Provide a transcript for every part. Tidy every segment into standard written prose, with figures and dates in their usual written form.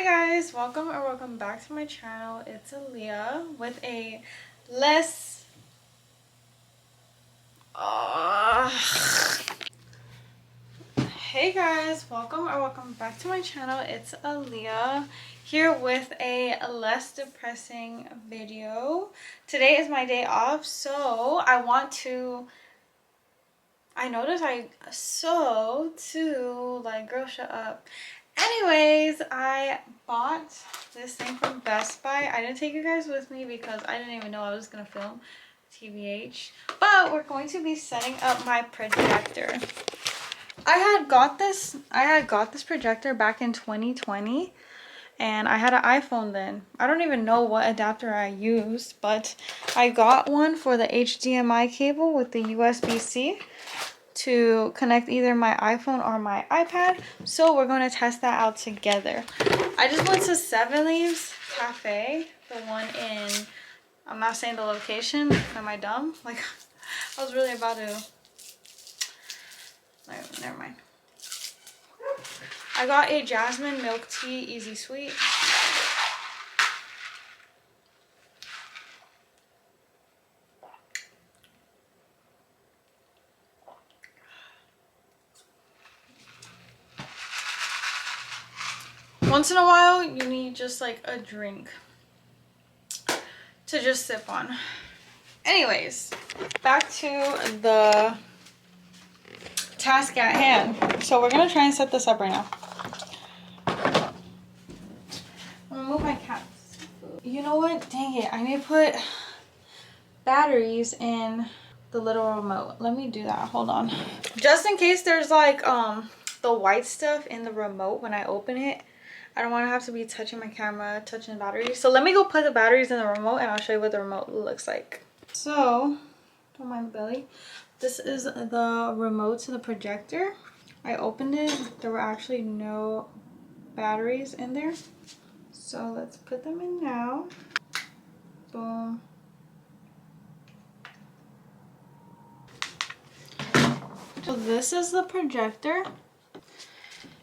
guys, welcome or welcome back to my channel. It's Aaliyah with a less Hey guys, welcome or welcome back to my channel. It's Aaliyah here with a less depressing video. Today is my day off, so I noticed girl, shut up. Anyways, I bought this thing from Best Buy. I didn't take you guys with me because I didn't even know I was gonna film, TBH. But we're going to be setting up my projector. I had got this projector back in 2020 and I had an iPhone then. I don't even know what adapter I used, but I got one for the HDMI cable with the USB-C to connect either my iPhone or my iPad. So we're going to test that out together. I just went to Seven Leaves Cafe, the one in, I'm not saying the location, am I dumb? Like, I was really about to, never mind. I got a jasmine milk tea easy sweet. Once in a while, you need just like a drink to just sip on. Anyways, back to the task at hand. So we're gonna try and set this up right now. I'm gonna move my cat's food. You know what? Dang it. I need to put batteries in the little remote. Let me do that. Hold on. Just in case there's like the white stuff in the remote when I open it. I don't want to have to be touching my camera, touching the batteries. So let me go put the batteries in the remote and I'll show you what the remote looks like. So, don't mind belly. This is the remote to the projector. I opened it. There were actually no batteries in there. So let's put them in now. Boom. So this is the projector.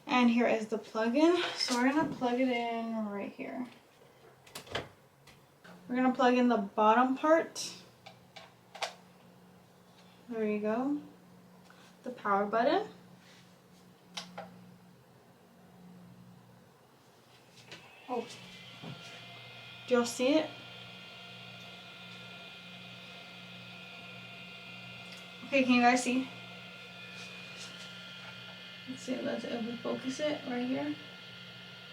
And here is the plug-in. So we're gonna plug it in right here. We're gonna plug in the bottom part. There you go. The power button. Oh, do y'all see it? Okay, can you guys see? Let's see, let's focus it right here.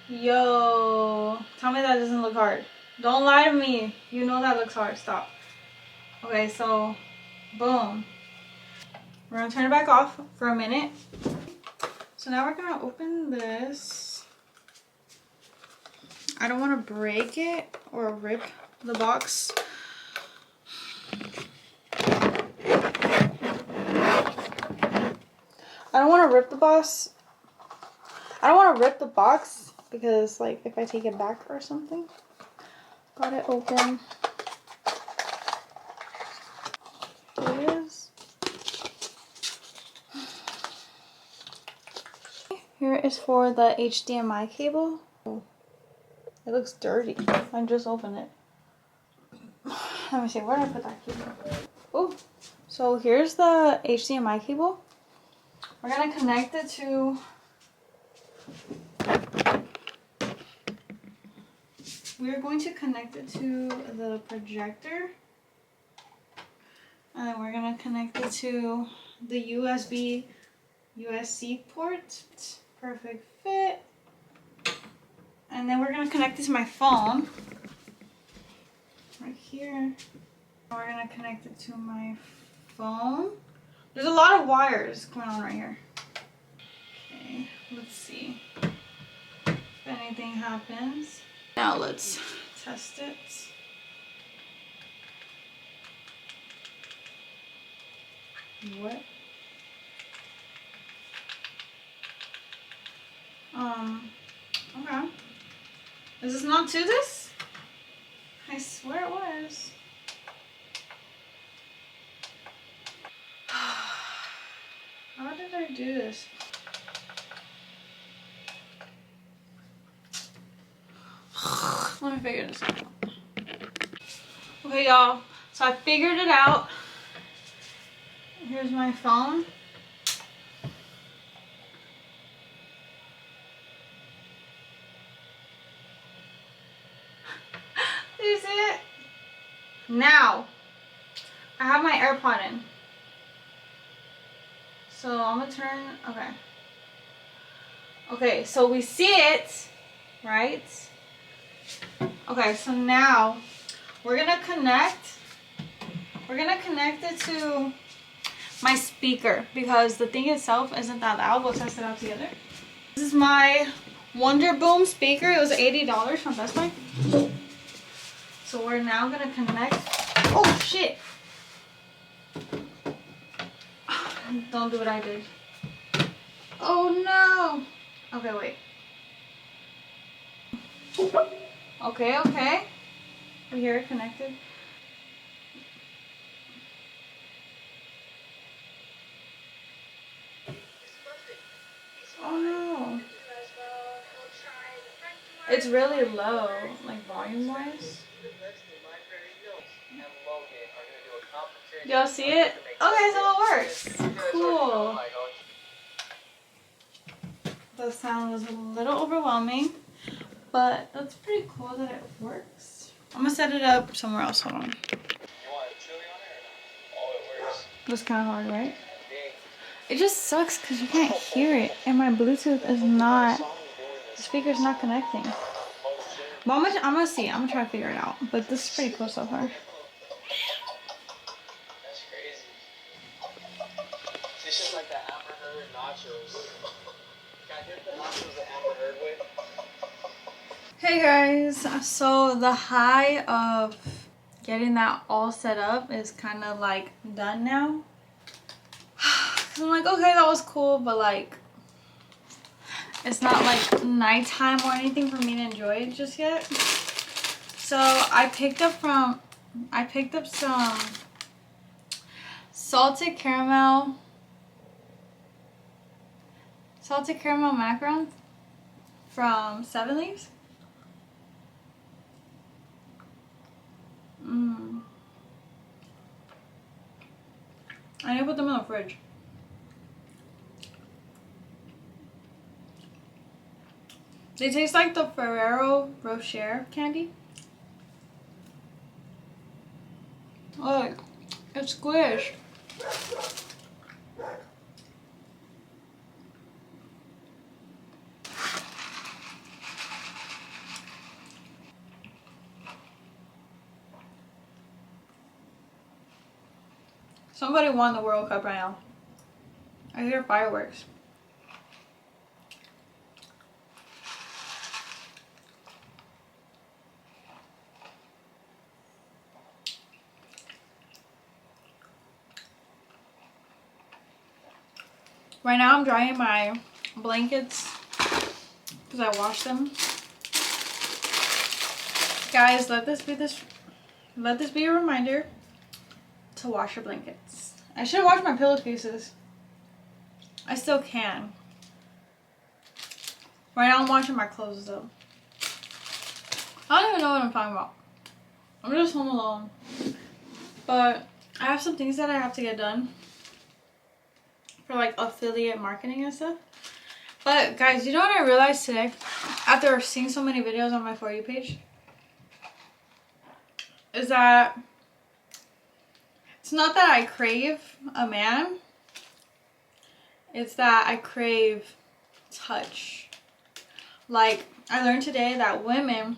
Yo, tell me that doesn't look hard. Don't lie to me. You know that looks hard. Stop. Okay, so boom. We're gonna turn it back off for a minute. So now we're gonna open this. I don't want to break it or rip the box. I don't want to rip the box. I don't want to rip the box because, like, if I take it back or something. Got it open. Here it is. Here is for the HDMI cable. Oh, it looks dirty. I just opened it. Let me see, where did I put that cable? Oh, so here's the HDMI cable. We're gonna connect it to the projector. And then we're gonna connect it to the USB-C port. Perfect fit. And then we're gonna connect it to my phone. Right here. We're gonna connect it to my phone. There's a lot of wires going on right here. Okay, let's see if anything happens. Now let's test it. What? Okay. Is this not to this? I swear it was. How did I do this? Let me figure this out. Okay, y'all. So I figured it out. Here's my phone. Do you see it? Now, I have my AirPod in. So I'm gonna turn, okay. Okay, so we see it, right? Okay, so now we're gonna connect it to my speaker because the thing itself isn't that loud. We'll test it out together. This is my Wonder Boom speaker. It was $80 from Best Buy. So we're now gonna connect. Oh shit! Don't do what I did. Oh no! Okay, wait. Okay, okay. We hear it connected. Oh no. It's really low, like volume wise. Y'all see it? Okay, so it works. Cool. The sound was a little overwhelming, but that's pretty cool that it works. I'm gonna set it up somewhere else. Hold on. That's kind of hard, right? It just sucks because you can't hear it, and my Bluetooth is not. The speaker's not connecting. But I'm gonna see. I'm gonna try to figure it out. But this is pretty cool so far. That's crazy. This is like the Amber Heard nachos. Can I get the nachos that Amber Heard with? Hey guys, so the high of getting that all set up is kind of like done now. I'm like, okay, that was cool, but like it's not like nighttime or anything for me to enjoy it just yet. So I picked up some salted caramel macarons from 7 Leaves. I need to put them in the fridge. They taste like the Ferrero Rocher candy. Look, it's squished. Somebody won the World Cup right now. I hear fireworks. Right now I'm drying my blankets because I washed them. Guys, let this be a reminder to wash your blankets. I should have washed my pillowcases. I still can. Right now I'm washing my clothes though. I don't even know what I'm talking about. I'm just home alone. But I have some things that I have to get done for like affiliate marketing and stuff. But guys, you know what I realized today after seeing so many videos on my For You page? Is that it's not that I crave a man. It's that I crave touch. Like, I learned today that women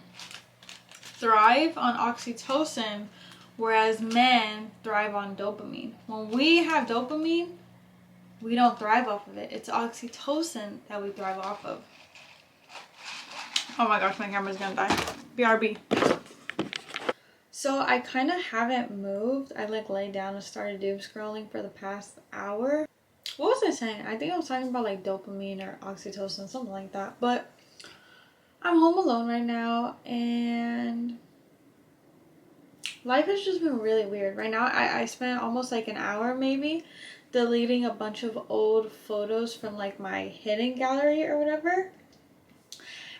thrive on oxytocin, whereas men thrive on dopamine. When we have dopamine, we don't thrive off of it. It's oxytocin that we thrive off of. Oh my gosh, my camera's gonna die. BRB. So I kind of haven't moved. I like laid down and started doom scrolling for the past hour. What was I saying? I think I was talking about like dopamine or oxytocin, something like that. But I'm home alone right now and life has just been really weird. Right now I spent almost like an hour maybe deleting a bunch of old photos from like my hidden gallery or whatever.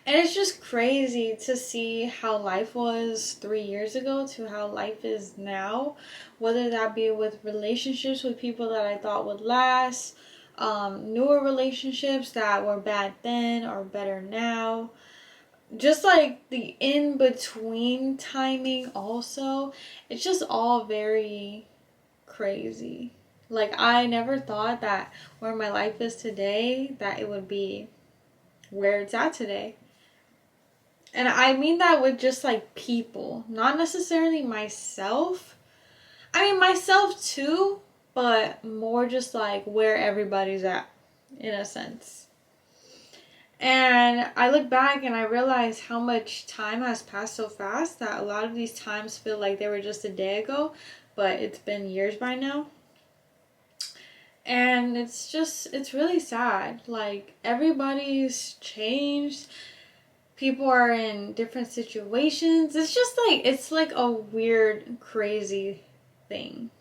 And it's just crazy to see how life was 3 years ago to how life is now, whether that be with relationships with people that I thought would last, newer relationships that were bad then or better now. Just like the in between timing, also, it's just all very crazy. Like, I never thought that where my life is today, that it would be where it's at today. And I mean that with just like people, not necessarily myself. I mean, myself too, but more just like where everybody's at, in a sense. And I look back and I realize how much time has passed so fast that a lot of these times feel like they were just a day ago, but it's been years by now. And it's really sad. Like, everybody's changed. People are in different situations. It's like a weird, crazy thing.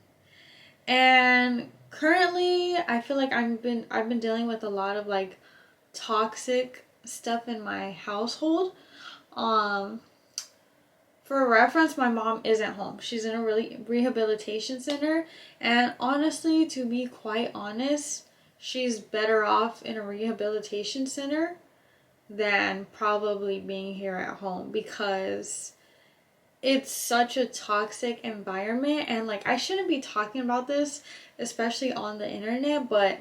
And currently, I feel like I've been dealing with a lot of like toxic stuff in my household. For reference, my mom isn't home. She's in a rehabilitation center, and honestly, to be quite honest, she's better off in a rehabilitation center than probably being here at home, because it's such a toxic environment. And like, I shouldn't be talking about this, especially on the internet, but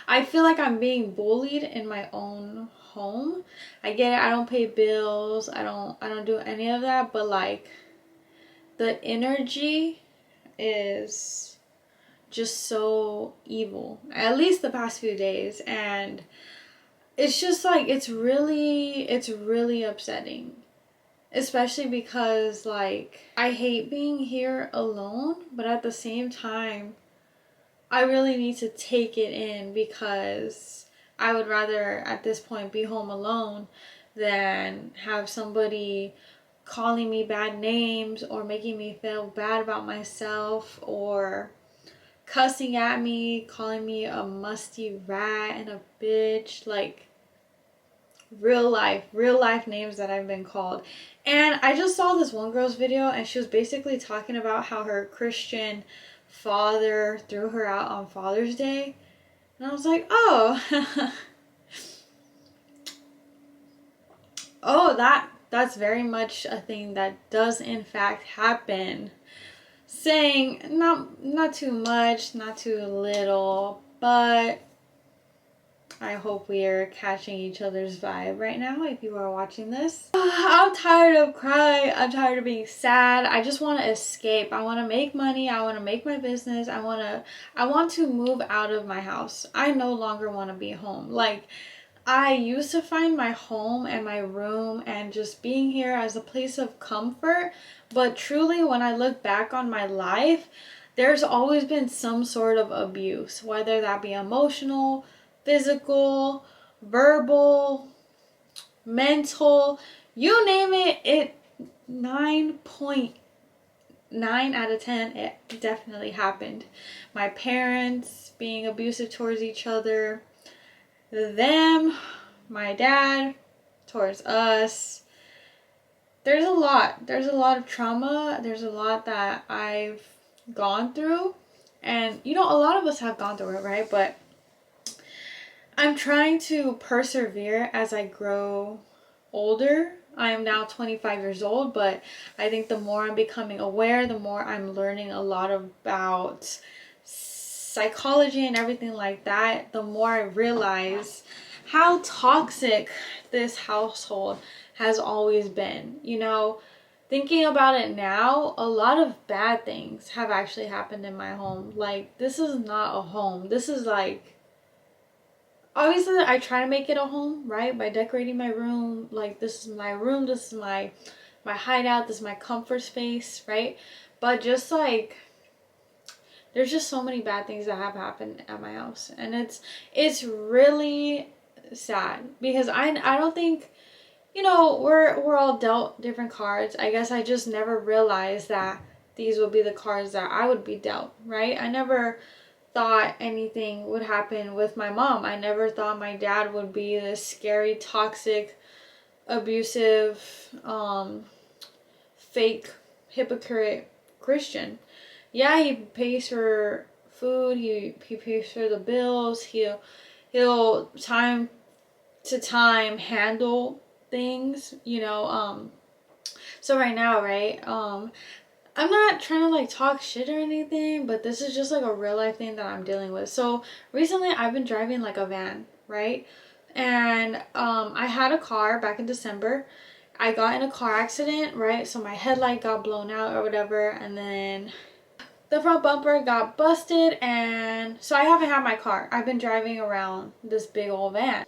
I feel like I'm being bullied in my own home. I get it, I don't pay bills, I don't do any of that, but like, the energy is just so evil, at least the past few days. And it's just like, it's really upsetting, especially because like, I hate being here alone, but at the same time, I really need to take it in, because I would rather at this point be home alone than have somebody calling me bad names or making me feel bad about myself, or cussing at me, calling me a musty rat and a bitch. Like, real life names that I've been called. And I just saw this one girl's video, and she was basically talking about how her Christian father threw her out on Father's Day. And I was like, oh, oh, that's very much a thing that does in fact happen. Saying not too much, not too little, but I hope we are catching each other's vibe right now if you are watching this. I'm tired of crying. I'm tired of being sad. I just want to escape. I want to make money. I want to make my business. I want to move out of my house. I no longer want to be home. Like, I used to find my home and my room and just being here as a place of comfort. But truly, when I look back on my life, there's always been some sort of abuse, whether that be emotional, physical, verbal, mental, you name it. 9.9 out of 10, it definitely happened. My parents being abusive towards each other, them, my dad towards us. There's a lot of trauma. There's a lot that I've gone through, and a lot of us have gone through it, right? But I'm trying to persevere as I grow older. I am now 25 years old, but I think the more I'm becoming aware, the more I'm learning a lot about psychology and everything like that, the more I realize how toxic this household has always been. Thinking about it now, a lot of bad things have actually happened in my home. Like, this is not a home. This is like, obviously I try to make it a home, right? By decorating my room. Like, this is my room, this is my hideout, this is my comfort space, right? But just like, there's just so many bad things that have happened at my house, and it's really sad, because I don't think, we're all dealt different cards. I guess I just never realized that these would be the cards that I would be dealt, right? I never thought anything would happen with my mom. I never thought my dad would be this scary, toxic, abusive, fake, hypocrite Christian. Yeah, he pays for food, he pays for the bills, he'll time to time handle things, you know. So right now, right, I'm not trying to like talk shit or anything, but this is just like a real life thing that I'm dealing with. So recently I've been driving like a van, right? And I had a car back in December. I got in a car accident, right? So my headlight got blown out or whatever, and then the front bumper got busted, and so I haven't had my car. I've been driving around this big old van.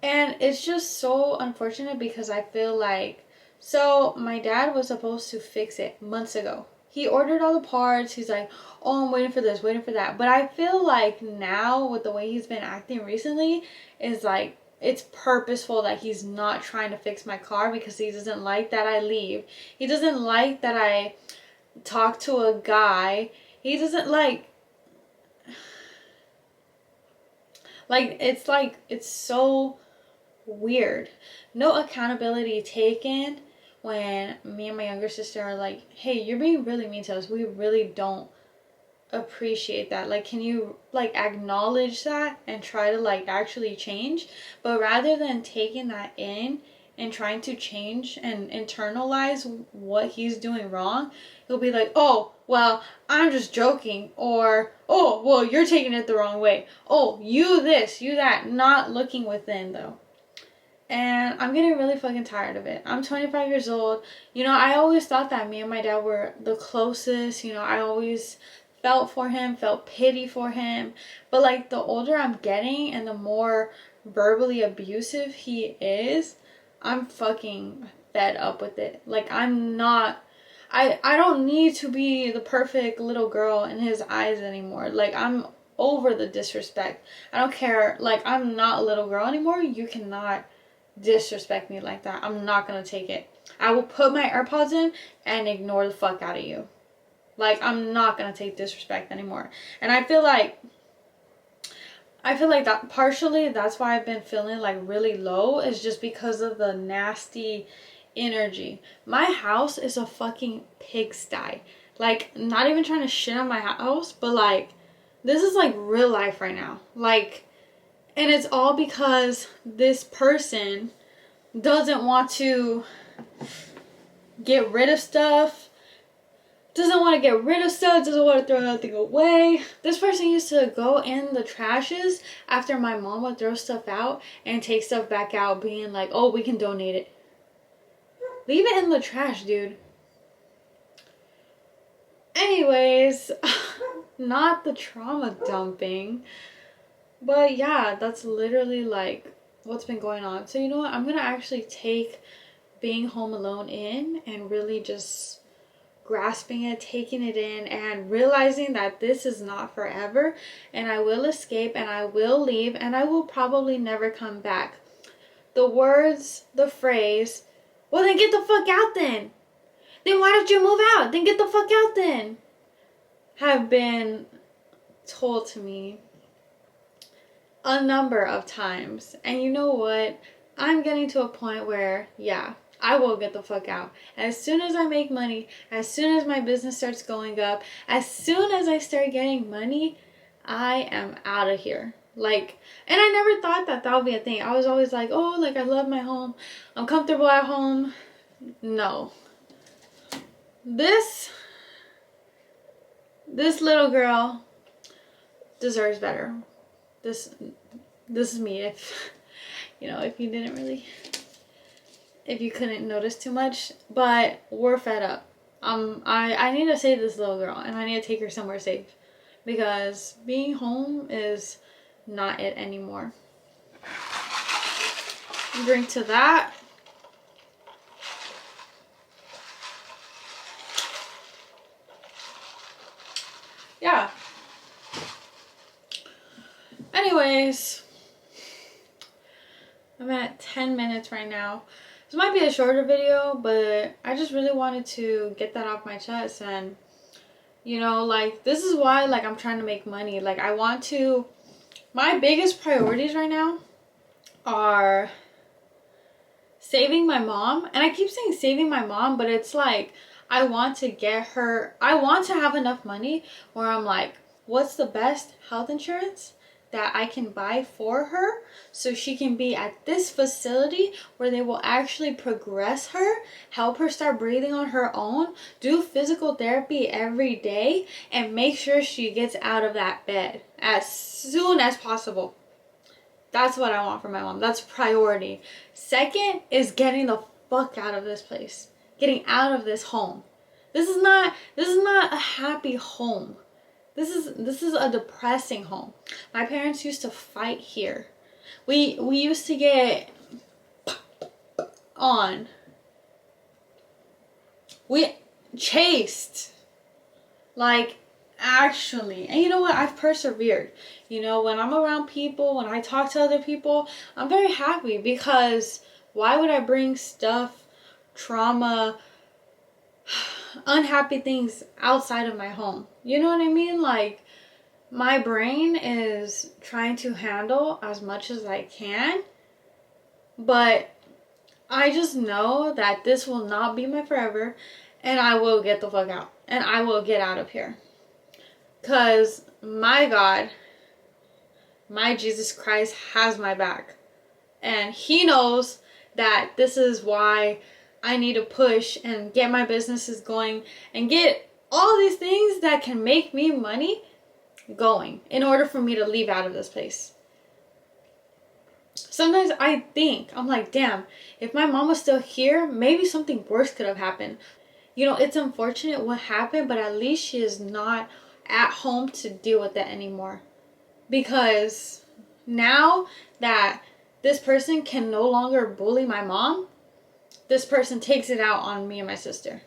And it's just so unfortunate because I feel like, so my dad was supposed to fix it months ago. He ordered all the parts. He's like, oh, I'm waiting for this, waiting for that. But I feel like now with the way he's been acting recently is like, it's purposeful that he's not trying to fix my car because he doesn't like that I leave. He doesn't like that I talk to a guy. He doesn't like it's so weird. No accountability taken when me and my younger sister are like, hey, you're being really mean to us. We really don't appreciate that. Like, can you like acknowledge that and try to like actually change? But rather than taking that in and trying to change and internalize what he's doing wrong, he'll be like, oh, well, I'm just joking. Or, oh, well, you're taking it the wrong way. Oh, you this, you that. Not looking within, though. And I'm getting really fucking tired of it. I'm 25 years old. You know, I always thought that me and my dad were the closest. You know, I always felt for him, felt pity for him. But, like, the older I'm getting and the more verbally abusive he is, I'm fucking fed up with it. Like, I'm not... I don't need to be the perfect little girl in his eyes anymore. Like, I'm over the disrespect. I don't care. Like, I'm not a little girl anymore. You cannot disrespect me like that. I'm not gonna take it. I will put my AirPods in and ignore the fuck out of you. Like, I'm not gonna take disrespect anymore. And I feel like that partially that's why I've been feeling like really low, is just because of the nasty energy. My house is a fucking pigsty. Like, not even trying to shit on my house, but like, this is like real life right now. Like, and it's all because this person doesn't want to get rid of stuff, doesn't want to throw nothing away. This person used to go in the trashes after my mom would throw stuff out and take stuff back out, being like, oh, we can donate it. Leave it in the trash, dude. Anyways, not the trauma dumping. But yeah, that's literally like what's been going on. So you know what? I'm going to actually take being home alone in and really just grasping it, taking it in, and realizing that this is not forever. And I will escape and I will leave and I will probably never come back. The phrase, well, then get the fuck out then. Then why don't you move out? Then get the fuck out then. Have been told to me a number of times. And you know what? I'm getting to a point where, yeah, I will get the fuck out. As soon as I make money, as soon as my business starts going up, as soon as I start getting money, I am out of here. Like, and I never thought that would be a thing. I was always like, oh, like, I love my home. I'm comfortable at home. No. This little girl deserves better. This is me. If, you know, if you couldn't notice too much, but we're fed up. I need to save this little girl and I need to take her somewhere safe because being home is not it anymore. Drink to that. Yeah. Anyways, I'm at 10 minutes right now. This might be a shorter video, but I just really wanted to get that off my chest. And You know, like, this is why, like, I'm trying to make money. Like, I want to, my biggest priorities right now are saving my mom. And I keep saying saving my mom, but it's like, I want to get her, I want to have enough money where I'm like, what's the best health insurance that I can buy for her so she can be at this facility where they will actually progress her, help her start breathing on her own, do physical therapy every day, and make sure she gets out of that bed as soon as possible. That's what I want for my mom. That's priority. Second is getting the fuck out of this place. Getting out of this home. This is not a happy home. This is a depressing home. My parents used to fight here. We used to get on. We chased. Like, actually. And you know what? I've persevered. You know, when I'm around people, when I talk to other people, I'm very happy because why would I bring stuff, trauma, unhappy things outside of my home? You know what I mean? Like, my brain is trying to handle as much as I can, but I just know that this will not be my forever, and I will get the fuck out, and I will get out of here. Because my God, my Jesus Christ has my back, and he knows that this is why I need to push and get my businesses going and get all these things that can make me money going in order for me to leave out of this place. Sometimes I think, I'm like, damn, if my mom was still here, maybe something worse could have happened. You know, it's unfortunate what happened, but at least she is not at home to deal with that anymore. Because now that this person can no longer bully my mom, this person takes it out on me and my sister.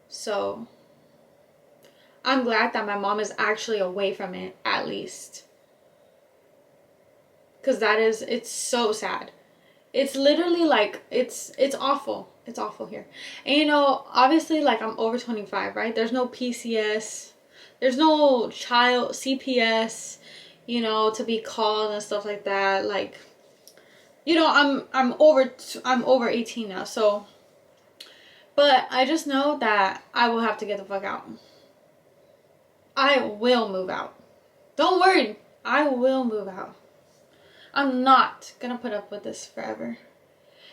So I'm glad that my mom is actually away from it, at least. Because it's so sad. It's literally like, it's awful. It's awful here. And you know, obviously, like, I'm over 25, right? There's no PCS. There's no child CPS, you know, to be called and stuff like that. Like, you know, I'm over 18 now, so. But I just know that I will have to get the fuck out. I will move out. Don't worry. I will move out. I'm not gonna put up with this forever.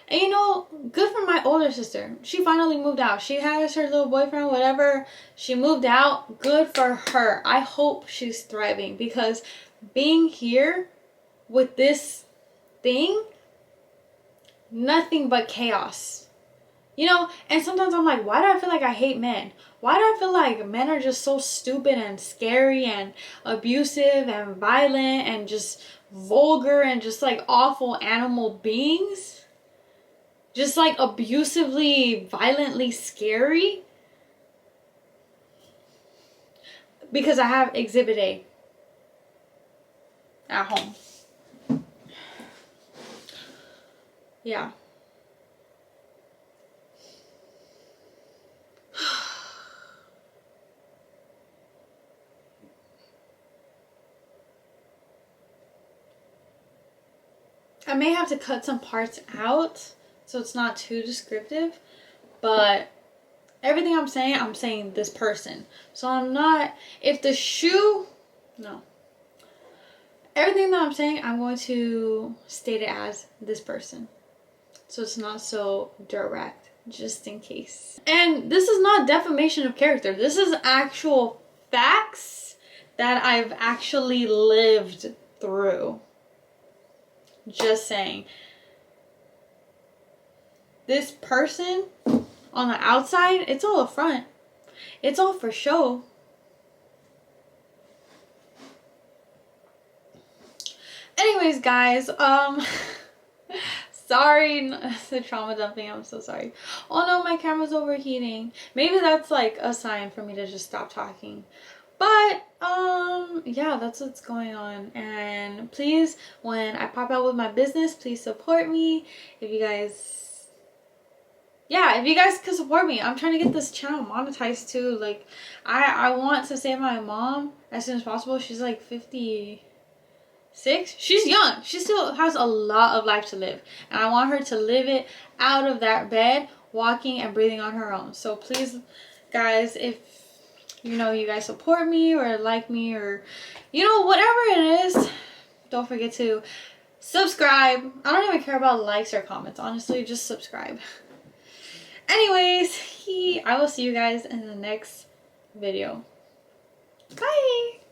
And you know, good for my older sister. She finally moved out. She has her little boyfriend, whatever. She moved out. Good for her. I hope she's thriving, because being here with this thing, nothing but chaos. You know, and sometimes I'm like, why do I feel like I hate men? Why do I feel like men are just so stupid and scary and abusive and violent and just vulgar and just like awful animal beings? Just like abusively, violently scary? Because I have Exhibit A at home. Yeah. I may have to cut some parts out so it's not too descriptive, but everything I'm saying this person. So I'm not, if the shoe, no. Everything that I'm saying, I'm going to state it as this person. So it's not so direct, just in case. And this is not defamation of character. This is actual facts that I've actually lived through. Just saying. This person on the outside, it's all a front. It's all for show. Anyways, guys, sorry, the trauma dumping, I'm so sorry. Oh no, my camera's overheating. Maybe that's like a sign for me to just stop talking. But yeah, that's what's going on. And please, when I pop out with my business, please support me. If you guys yeah, if you guys could support me, I'm trying to get this channel monetized too. Like, I want to save my mom as soon as possible. She's like 56. She's young. She still has a lot of life to live. And I want her to live it out of that bed, walking and breathing on her own. So please, guys, if you know you guys support me or like me or, you know, whatever it is, don't forget to subscribe. I don't even care about likes or comments. Honestly, just subscribe. Anyways, I will see you guys in the next video. Bye!